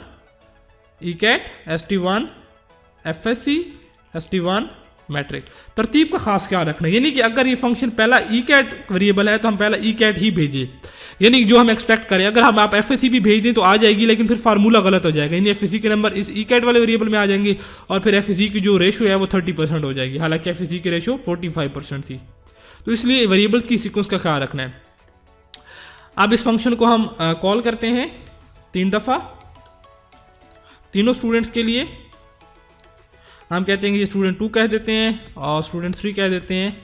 ईकेट, st1 FSc, st1 matric. तरतीब का खास ख्याल रखना, यानी कि अगर ये फंक्शन पहला ईकेट वेरिएबल है तो हम पहला ईकेट ही भेजें, यानी जो हम एक्सपेक्ट करें। अगर हम आप एफएससी भी भेज दें तो आ जाएगी लेकिन फिर फार्मूला गलत हो जाएगा, यानी एफएससी के नंबर इस ईकेट वाले वेरिएबल में आ जाएंगे और फिर एफएससी की जो रेशो है वो 30% हो जाएगी, हालांकि एफएससी की रेशो 45% थी। तो इसलिए वेरिएबल्स की सीक्वेंस का ख्याल रखना है। अब इस फंक्शन को हम कॉल करते हैं 3 दफ़ा तीनों स्टूडेंट्स के लिए। हम कहते हैं कि ये स्टूडेंट 2 कह देते हैं और स्टूडेंट 3 कह देते हैं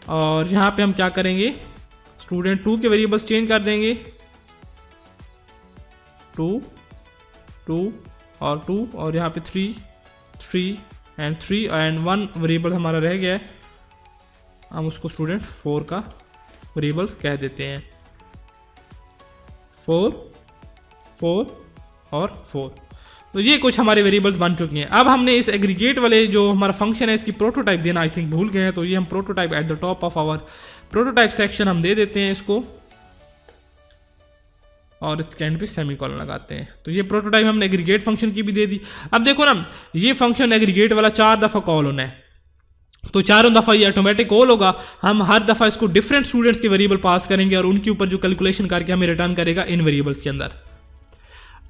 और यहाँ पे हम क्या करेंगे, स्टूडेंट 2 के वेरिएबल्स चेंज कर देंगे 2 2 और 2 और यहाँ पे 3 3 एंड 3 एंड 1 वेरिएबल हमारा रह गया है, हम उसको स्टूडेंट 4 का वेरिएबल कह देते हैं। 4 4 और 4। तो ये कुछ हमारे वेरिएबल्स बन चुके हैं। अब हमने इस एग्रीगेट वाले जो हमारा फंक्शन है इसकी प्रोटोटाइप देना आई थिंक भूल गए हैं, तो ये हम prototype at the top of our prototype section हम दे देते हैं इसको और इसके एंड पे सेमीकोलन लगाते हैं। तो ये प्रोटोटाइप हमने एग्रीगेट फंक्शन की भी दे दी। अब देखो ना, ये फंक्शन एग्रीगेट वाला 4 दफ़ा कॉल होना है, तो चारों दफ़ा ये ऑटोमेटिक कॉल होगा। हम हर दफ़ा इसको डिफरेंट स्टूडेंट्स के वेरिएबल पास करेंगे और उनके ऊपर जो कैलकुलेशन करके हमें रिटर्न करेगा इन वेरिएबल्स के अंदर।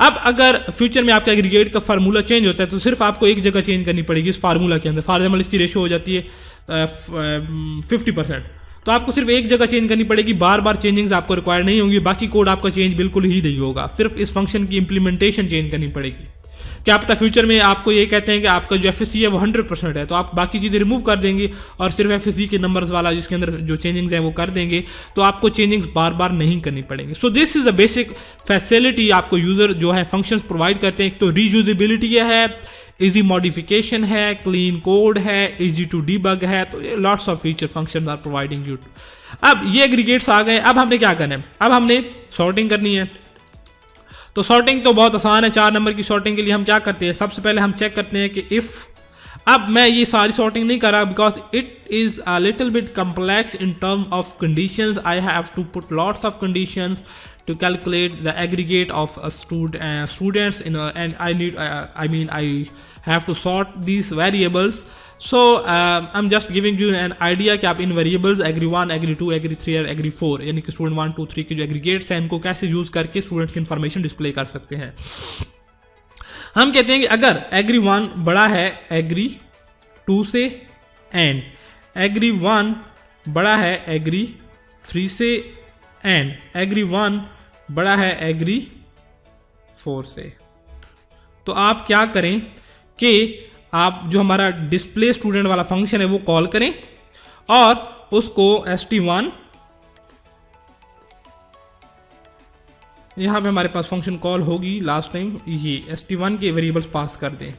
अब अगर फ्यूचर में आपका एग्रीगेट का फार्मूला चेंज होता है तो सिर्फ आपको एक जगह चेंज करनी पड़ेगी इस फार्मूला के अंदर। फॉर एग्जाम्पल इसकी रेशो हो जाती है 50%, तो आपको सिर्फ एक जगह चेंज करनी पड़ेगी, बार बार चेंजिंग्स आपको रिक्वायर नहीं होंगी, बाकी कोड आपका चेंज बिल्कुल ही नहीं होगा, सिर्फ इस फंक्शन की इंप्लीमेंटेशन चेंज करनी पड़ेगी। क्या पता फ्यूचर में आपको ये कहते हैं कि आपका जो एफएससी है वो 100% है, तो आप बाकी चीज़ें रिमूव कर देंगे और सिर्फ एफएससी के नंबर्स वाला जिसके अंदर जो चेंजिंग्स हैं वो कर देंगे, तो आपको चेंजिंग्स बार बार नहीं करनी पड़ेंगी। सो this is the basic facility आपको यूजर जो है फंक्शंस प्रोवाइड करते हैं। एक तो रीयूजेबिलिटी है, इजी मॉडिफिकेशन है, क्लीन कोड है, इजी टू डीबग है, तो lots of feature functions are providing you. अब ये एग्रीगेट्स आ गए, अब हमने क्या करना है, अब हमने सॉर्टिंग करनी है। तो सॉर्टिंग तो बहुत आसान है, 4 नंबर की सॉर्टिंग के लिए हम क्या करते हैं, सबसे पहले हम चेक करते हैं कि इफ़, अब मैं ये सारी सॉर्टिंग नहीं कर रहा because it is a little bit complex in term of conditions, I have to put lots of conditions to calculate the aggregate of students in and I have to sort these variables. So I'm just giving you an idea कि आप इन variables agree 1, agree 2, agree 3 और agree 4 यानी कि student 1, 2, 3 के जो aggregates हैं इनको कैसे यूज करके स्टूडेंट की इंफॉर्मेशन डिस्प्ले कर सकते हैं। हम कहते हैं कि अगर agree 1 बड़ा है agree 2 से and agree 1 बड़ा है agree 3 से एंड एग्री 1 बड़ा है एग्री 4 से, तो आप क्या करें कि आप जो हमारा डिस्प्ले स्टूडेंट वाला फंक्शन है वो कॉल करें और उसको st1, यहां पे हमारे पास फंक्शन कॉल होगी लास्ट टाइम, ये st1 के वेरिएबल्स पास कर दें।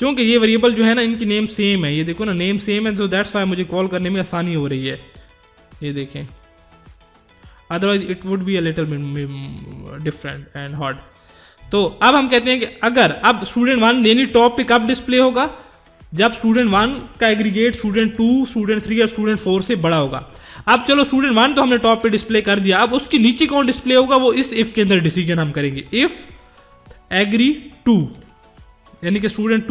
क्योंकि ये वेरिएबल जो है ना इनकी नेम सेम है, ये देखो ना नेम सेम है, तो दैट्स वाई मुझे कॉल करने में आसानी हो रही है, ये देखें, otherwise it would be a little different and hard. तो अब हम कहते हैं कि अगर अब स्टूडेंट 1 यानी टॉप पे कब डिस्प्ले होगा, जब स्टूडेंट 1 का एग्रीगेट स्टूडेंट 2, स्टूडेंट 3 और स्टूडेंट 4 से बड़ा होगा। अब चलो स्टूडेंट 1 तो हमने टॉप पे डिस्प्ले कर दिया, अब उसके नीचे कौन डिस्प्ले होगा वो इस इफ के अंदर डिसीजन हम करेंगे। इफ एग्री 2 यानी कि स्टूडेंट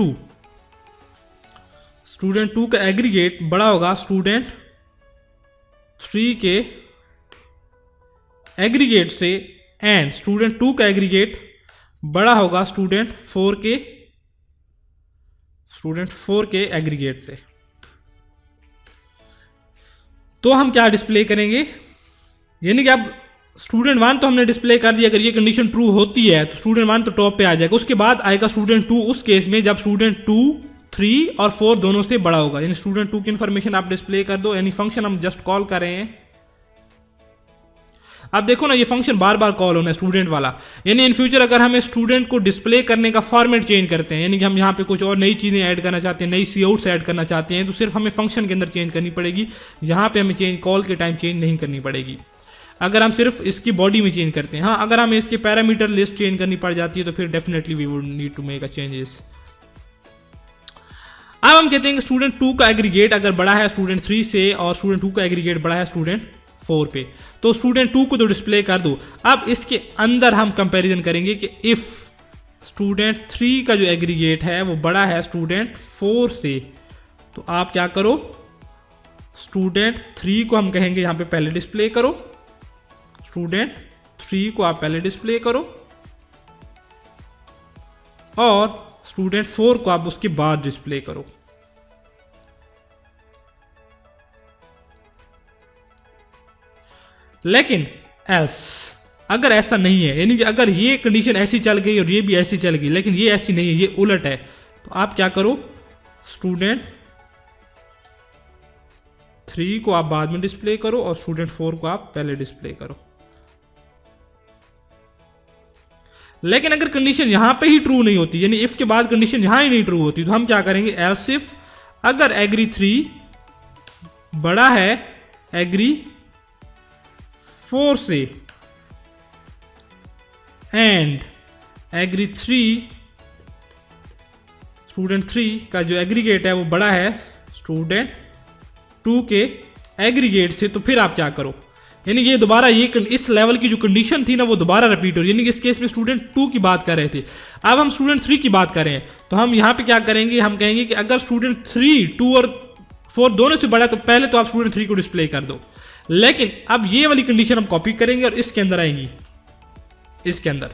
2 का एग्रीगेट बड़ा होगा स्टूडेंट 3 के एग्रीगेट से एंड स्टूडेंट 2 का एग्रीगेट बड़ा होगा स्टूडेंट 4 के एग्रीगेट से, तो हम क्या डिस्प्ले करेंगे, यानी कि अब स्टूडेंट 1 तो हमने डिस्प्ले कर दिया, अगर ये कंडीशन ट्रू होती है तो स्टूडेंट 1 तो टॉप पे आ जाएगा, उसके बाद आएगा स्टूडेंट 2 उस केस में जब स्टूडेंट 2, 3 और 4 दोनों से बड़ा होगा, यानी स्टूडेंट 2 की इंफॉर्मेशन आप डिस्प्ले कर दो, यानी फंक्शन हम जस्ट कॉल कर रहे हैं। अब देखो ना ये फंक्शन बार बार कॉल होना है स्टूडेंट वाला, यानी इन फ्यूचर अगर हमें स्टूडेंट को डिस्प्ले करने का फॉर्मेट चेंज करते हैं, यानी कि हम यहाँ पे कुछ और नई चीज़ें ऐड करना चाहते हैं, नई सीआउट्स ऐड करना चाहते हैं, तो सिर्फ हमें फंक्शन के अंदर चेंज करनी पड़ेगी, यहाँ पे हमें चेंज कॉल के टाइम चेंज नहीं करनी पड़ेगी। अगर हम सिर्फ इसकी बॉडी में चेंज करते हैं, हाँ अगर हमें इसके पैरामीटर लिस्ट चेंज करनी पड़ जाती है तो फिर definitely we would need to make a changes. अब हम कहते हैं कि स्टूडेंट 2 का एग्रीगेट अगर बड़ा है स्टूडेंट 3 से और स्टूडेंट 2 का एग्रीगेट बड़ा है स्टूडेंट 4 पे, तो स्टूडेंट 2 को तो डिस्प्ले कर दो। अब इसके अंदर हम कंपैरिजन करेंगे कि इफ स्टूडेंट 3 का जो एग्रीगेट है वो बड़ा है स्टूडेंट 4 से, तो आप क्या करो, स्टूडेंट 3 को हम कहेंगे यहाँ पे पहले डिस्प्ले करो, स्टूडेंट 3 को आप पहले डिस्प्ले करो और स्टूडेंट 4 को आप उसके बाद डिस्प्ले करो। लेकिन एल्स अगर ऐसा नहीं है, यानी कि अगर ये कंडीशन ऐसी चल गई और ये भी ऐसी चल गई, लेकिन ये ऐसी नहीं है, ये उलट है, तो आप क्या करो, स्टूडेंट 3 को आप बाद में डिस्प्ले करो और स्टूडेंट 4 को आप पहले डिस्प्ले करो। लेकिन अगर कंडीशन यहां पे ही ट्रू नहीं होती, यानी इफ के बाद कंडीशन यहां ही नहीं ट्रू होती, तो हम क्या करेंगे, एल्स इफ अगर एग्री 3 बड़ा है एग्री 4 से एंड एग्री 3 स्टूडेंट 3 का जो एग्रीगेट है वो बड़ा है स्टूडेंट 2 के एग्रीगेट से, तो फिर आप क्या करो, यानी ये दोबारा ये इस लेवल की जो कंडीशन थी ना वो दोबारा रिपीट हो रही है, यानी कि इस केस में स्टूडेंट 2 की बात कर रहे थे, अब हम स्टूडेंट 3 की बात कर रहे हैं, तो हम यहाँ पे क्या करेंगे, हम कहेंगे कि अगर स्टूडेंट 3, 2 और 4 दोनों से बड़ा है तो पहले तो आप स्टूडेंट 3 को डिस्प्ले कर दो, लेकिन अब ये वाली कंडीशन हम कॉपी करेंगे और इसके अंदर आएंगी, इसके अंदर।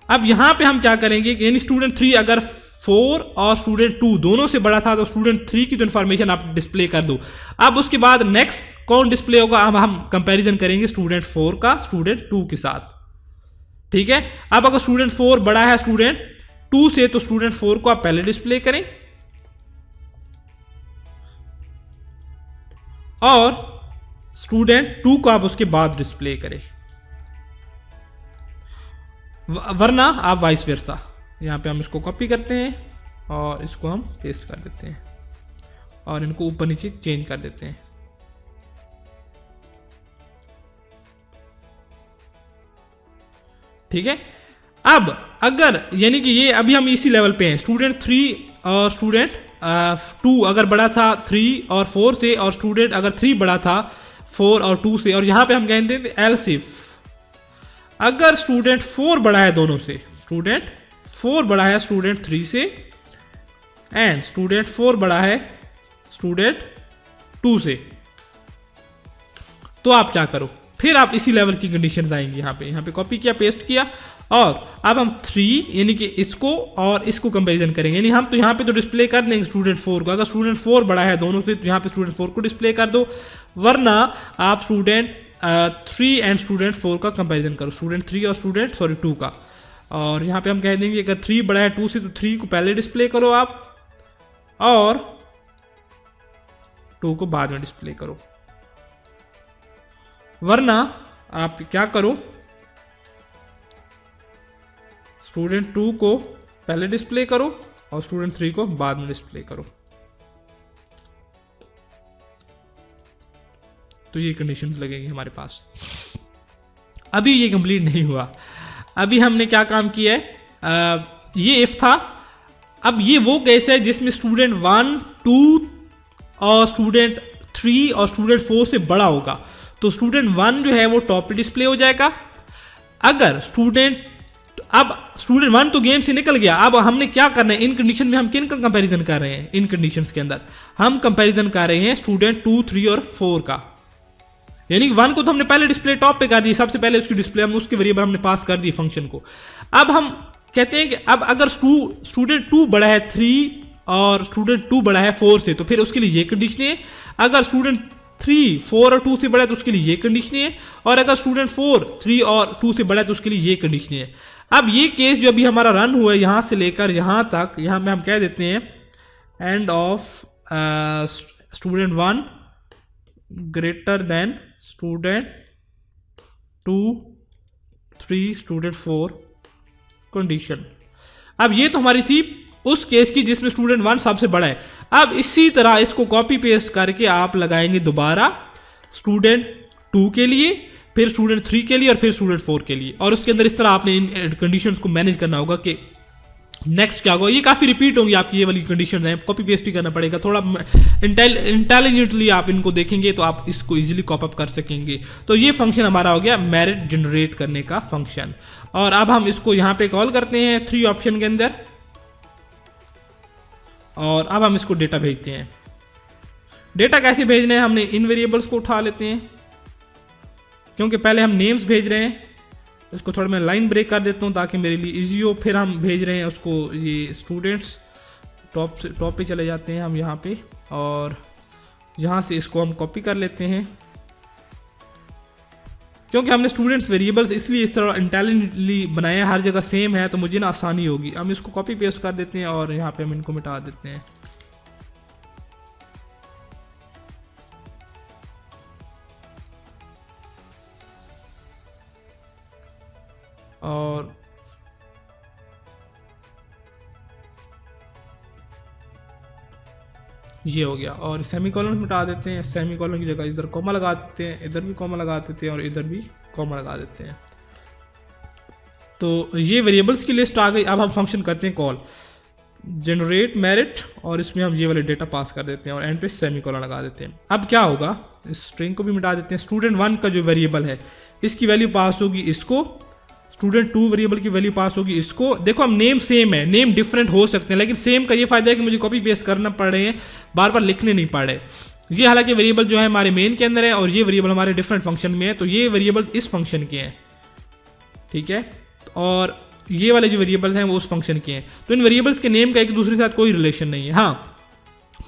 अब यहां पे हम क्या करेंगे कि यानी स्टूडेंट 3 अगर 4 और स्टूडेंट 2 दोनों से बड़ा था तो स्टूडेंट 3 की तो इन्फॉर्मेशन आप डिस्प्ले कर दो। अब उसके बाद नेक्स्ट कौन डिस्प्ले होगा, अब हम कंपैरिजन करेंगे स्टूडेंट 4 का स्टूडेंट 2 के साथ, ठीक है। अब अगर स्टूडेंट 4 बड़ा है स्टूडेंट 2 से तो स्टूडेंट 4 को आप पहले डिस्प्ले करें और स्टूडेंट 2 को आप उसके बाद डिस्प्ले करें, वरना आप वाइस वर्सा। यहां पे हम इसको कॉपी करते हैं और इसको हम पेस्ट कर देते हैं और इनको ऊपर नीचे चेंज कर देते हैं। ठीक है। अब अगर यानी कि ये अभी हम इसी लेवल पे हैं, स्टूडेंट 3 और स्टूडेंट 2 अगर बड़ा था 3 और 4 से, और स्टूडेंट अगर 3 बड़ा था 4 और 2 से, और यहां पे हम कहते हैं एल्स इफ अगर स्टूडेंट 4 बड़ा है दोनों से, स्टूडेंट 4 बड़ा है स्टूडेंट 3 से एंड स्टूडेंट 4 बड़ा है स्टूडेंट 2 से, तो आप क्या करो, फिर आप इसी लेवल की कंडीशन आएंगी। यहाँ पे कॉपी किया, पेस्ट किया, और अब हम 3 यानी कि इसको और इसको कंपैरिजन करेंगे। यानी हम तो यहाँ पे तो डिस्प्ले कर देंगे स्टूडेंट 4 को, अगर स्टूडेंट 4 बड़ा है दोनों से तो यहाँ पे स्टूडेंट 4 को डिस्प्ले कर दो, वरना आप स्टूडेंट 3 एंड स्टूडेंट 4 का कंपैरिजन करो, स्टूडेंट 3 और स्टूडेंट 2 का। और यहाँ पे हम कह देंगे अगर 3 बड़ा है 2 से तो 3 को पहले डिस्प्ले करो आप और 2 को बाद में डिस्प्ले करो, वरना आप क्या करो, स्टूडेंट 2 को पहले डिस्प्ले करो और स्टूडेंट 3 को बाद में डिस्प्ले करो। तो ये कंडीशंस लगेंगी हमारे पास। अभी ये कंप्लीट नहीं हुआ, अभी हमने क्या काम किया है, ये इफ था। अब ये वो केस है जिसमें स्टूडेंट 1, 2 और स्टूडेंट 3 और स्टूडेंट 4 से बड़ा होगा, तो स्टूडेंट 1 जो है वो टॉप पे डिस्प्ले हो जाएगा। अगर स्टूडेंट 1 तो गेम से निकल गया, अब हमने क्या करना है, इन कंडीशन में हम किन का कंपैरिजन कर रहे हैं, इन कंडीशंस के अंदर हम कंपैरिजन कर रहे हैं स्टूडेंट 2, 3 और 4 का। यानी 1 को तो हमने पहले डिस्प्ले टॉप पे कर दी, सबसे पहले उसकी डिस्प्ले हम उसके वेरिएबल हमने पास कर दी फंक्शन को। अब हम कहते हैं कि अब अगर स्टूडेंट 2 बड़ा है 3 और स्टूडेंट 2 बड़ा है 4 से, तो फिर उसके लिए ये कंडीशन है। अगर स्टूडेंट 3 4 और 2 से बड़ा है तो उसके लिए ये कंडीशन है, और अगर स्टूडेंट 4 3 और 2 से बड़ा है तो उसके लिए ये कंडीशन है। अब ये केस जो अभी हमारा रन हुआ है यहां से लेकर यहां तक, यहां में हम कह देते हैं end of student 1 greater than student 2, 3, student 4 condition. अब ये तो हमारी थी उस केस की जिसमें स्टूडेंट 1 सबसे बड़ा है। अब इसी तरह इसको कॉपी पेस्ट करके आप लगाएंगे दोबारा स्टूडेंट 2 के लिए, फिर स्टूडेंट 3 के लिए और फिर स्टूडेंट 4 के लिए, और उसके अंदर इस तरह आपने इन कंडीशंस को मैनेज करना होगा कि नेक्स्ट क्या होगा। ये काफ़ी रिपीट होंगी आपकी ये वाली कंडीशन है, कॉपी पेस्ट ही करना पड़ेगा, थोड़ा इंटेलिजेंटली आप इनको देखेंगे तो आप इसको इजीली कॉप अप कर सकेंगे। तो ये फंक्शन हमारा हो गया मेरिट जनरेट करने का फंक्शन, और अब हम इसको यहाँ पे कॉल करते हैं 3 ऑप्शन के अंदर, और अब हम इसको डेटा भेजते हैं। डेटा कैसे भेजना है, हमने इन वेरिएबल्स को उठा लेते हैं, क्योंकि पहले हम नेम्स भेज रहे हैं। इसको थोड़ा मैं लाइन ब्रेक कर देता हूँ ताकि मेरे लिए इजी हो। फिर हम भेज रहे हैं उसको, ये स्टूडेंट्स टॉप पे चले जाते हैं हम यहाँ पे, और यहाँ से इसको हम कॉपी कर लेते हैं, क्योंकि हमने स्टूडेंट्स वेरिएबल्स इसलिए इस तरह इंटेलिजेंटली बनाया, हर जगह सेम है तो मुझे ना आसानी होगी। हम इसको कॉपी पेस्ट कर देते हैं और यहाँ पे हम इनको मिटा देते हैं। और ये हो गया, और सेमीकोलन मिटा देते हैं। सेमीकोलन की जगह इधर कॉमा लगा देते हैं, इधर भी कॉमा लगा देते हैं और इधर भी कॉमा लगा देते हैं। तो ये वेरिएबल्स की लिस्ट आ गई। अब हम फंक्शन करते हैं कॉल जनरेट मेरिट, और इसमें हम ये वाले डेटा पास कर देते हैं और एंड पे सेमीकोलन लगा देते हैं। अब क्या होगा, इस स्ट्रिंग को भी मिटा देते हैं। स्टूडेंट 1 का जो वेरिएबल है इसकी वैल्यू पास होगी इसको, स्टूडेंट 2 वेरिएबल की वैल्यू पास होगी इसको। देखो हम नेम सेम है, नेम डिफरेंट हो सकते हैं, लेकिन सेम का ये फायदा है कि मुझे कॉपी पेस्ट करना पड़ रहे हैं, बार बार लिखने नहीं पड़ रहे। ये हालांकि वेरिएबल जो है हमारे मेन के अंदर है और ये वेरिएबल हमारे डिफरेंट फंक्शन में है, तो ये वेरिएबल इस फंक्शन के हैं, ठीक है, और ये वाले जो वेरिएबल्स हैं वो उस फंक्शन के हैं। तो इन वेरिएबल्स के नेम का एक दूसरे के साथ कोई रिलेशन नहीं है। हाँ,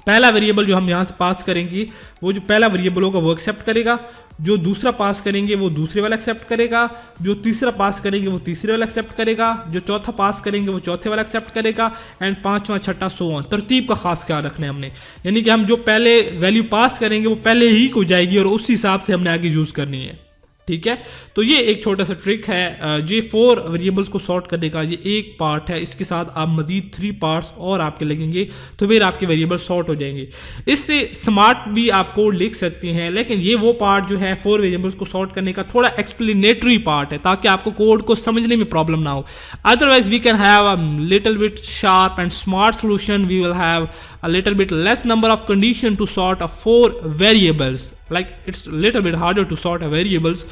पहला वेरिएबल जो हम यहाँ से पास करेंगे, वो जो पहला वेरिएबल होगा वो एक्सेप्ट करेगा, जो दूसरा पास करेंगे वो दूसरे वाला एक्सेप्ट करेगा, जो तीसरा पास करेंगे वो तीसरे वाला एक्सेप्ट करेगा, जो चौथा पास करेंगे वो चौथे वाला एक्सेप्ट करेगा, एंड पांचवा छठा सो ऑन। तरतीब का खास ख्याल रखना है हमने, यानी कि हम जो पहले वैल्यू पास करेंगे वो पहले ही को जाएगी और उस हिसाब से हमने आगे यूज़ करनी है, ठीक है। तो ये एक छोटा सा ट्रिक है, ये 4 वेरिएबल्स को सॉर्ट करने का ये एक पार्ट है। इसके साथ आप मजीद 3 पार्ट्स और आपके लगेंगे तो फिर आपके वेरिएबल सॉर्ट हो जाएंगे। इससे स्मार्ट भी आप कोड लिख सकते हैं, लेकिन ये वो पार्ट जो है 4 वेरिएबल्स को सॉर्ट करने का थोड़ा एक्सप्लेनेटरी पार्ट है, ताकि आपको कोड को समझने में प्रॉब्लम ना हो। Otherwise we can have a little bit sharp and smart solution, we will have a little bit less number of condition to sort a 4 variables. Like it's a little bit harder to sort a variables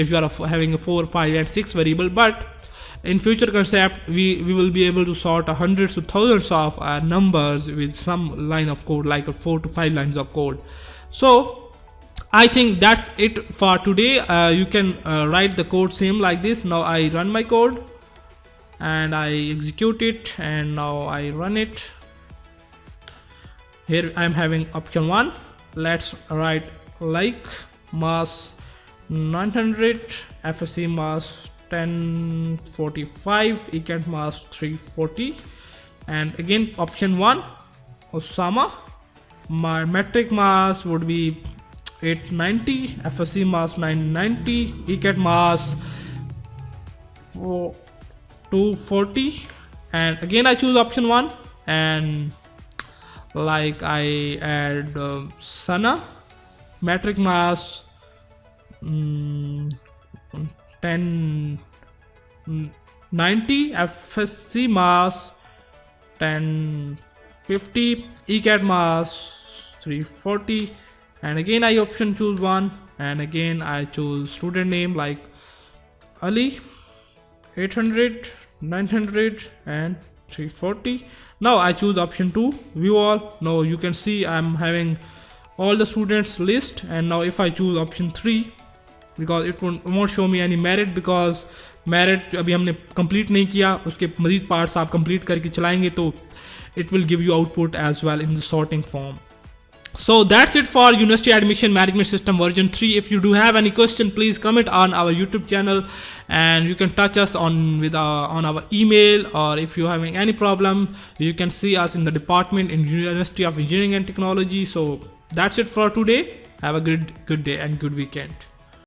if you are having a 4, 5 and 6 variable, but in future concept we will be able to sort hundreds to thousands of numbers with some line of code, like 4 to 5 lines of code. So I think that's it for today. You can write the code same like this. Now I run my code and I execute it, and now I run it. Here I am having option 1. Let's write like mass 900, FSC mass 1045, ecant mass 340, and again option 1 Osama. My metric mass would be 890, FSC mass 990, ecant mass 240, and again I choose option 1, and like I add Sana, metric mass 1090, FSC mass 1050, ecat mass 340, and again I option choose 1, and again I choose student name like Ali, 800, 900 and 340. Now I choose option 2, view all. Now you can see I'm having all the students list, and now if I choose option 3, because it won't show me any merit, because merit अभी हमने complete नहीं किया, उसके मजीद parts आप complete करके चलाएंगे तो it will give you output as well in the sorting form. So that's it for University Admission Management System version 3. If you do have any question, please comment on our YouTube channel, and you can touch us on our email, or if you're having any problem, you can see us in the department in University of Engineering and Technology. So that's it for today. Have a good day and good weekend.